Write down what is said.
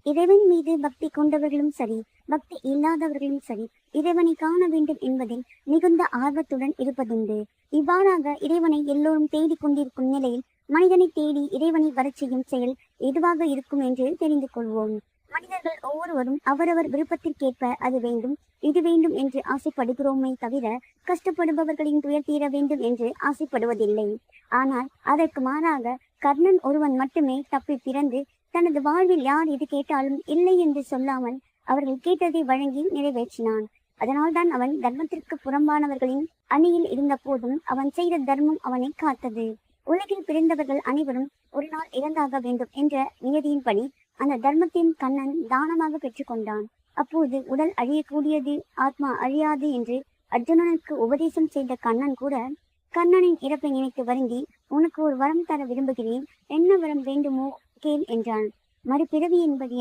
இறைவன் மீது பக்தி கொண்டவர்களும் சரி, பக்தி இல்லாதவர்களும் சரி, இறைவனை காண வேண்டும் என்பதில் மிகுந்த ஆர்வத்துடன் இருப்பதுண்டு. இவ்வாறாக இறைவனை எல்லோரும் தேடிக் கொண்டிருக்கும் நிலையில் மனிதனை தேடி இறைவனை வரச் செய்யும் செயல் எதுவாக இருக்கும் என்று தெரிந்து கொள்வோம். மனிதர்கள் ஒவ்வொருவரும் அவரவர் விருப்பத்திற்கேற்ப அது வேண்டும், இது வேண்டும் என்று ஆசைப்படுகிறோமே தவிர கஷ்டப்படுபவர்களின் துயர் தீர வேண்டும் என்று ஆசைப்படுவதில்லை. ஆனால் அதற்கு மாறாக கர்ணன் ஒருவன் மட்டுமே தப்பி பிறந்து தனது வாழ்வில் யார் எது கேட்டாலும் இல்லை என்று சொல்லாமல் அவர்கள் கேட்டதை வழங்கி நிறைவேற்றினான். அதனால்தான் அவன் தர்மத்திற்கு புறம்பானவர்களின் அணியில் இருந்த போதும் அவன் செய்த தர்மம் அவனை காத்தது. உலகில் பிறந்தவர்கள் அனைவரும் ஒரு நாள் இறந்தாக வேண்டும் என்ற நியதியின்படி அந்த தர்மத்தின் கண்ணன் தானமாக பெற்றுக்கொண்டான். அப்போது உடல் அழியக்கூடியது, ஆத்மா அழியாது என்று அர்ஜுனனுக்கு உபதேசம் செய்த கண்ணன் கூட கண்ணனின் இறப்பை நினைத்து வருந்தி, உனக்கு ஒரு வரம் தர விரும்புகிறேன், என்ன வரம் வேண்டுமோ கேள் என்றான். மறுபிறவி என்பது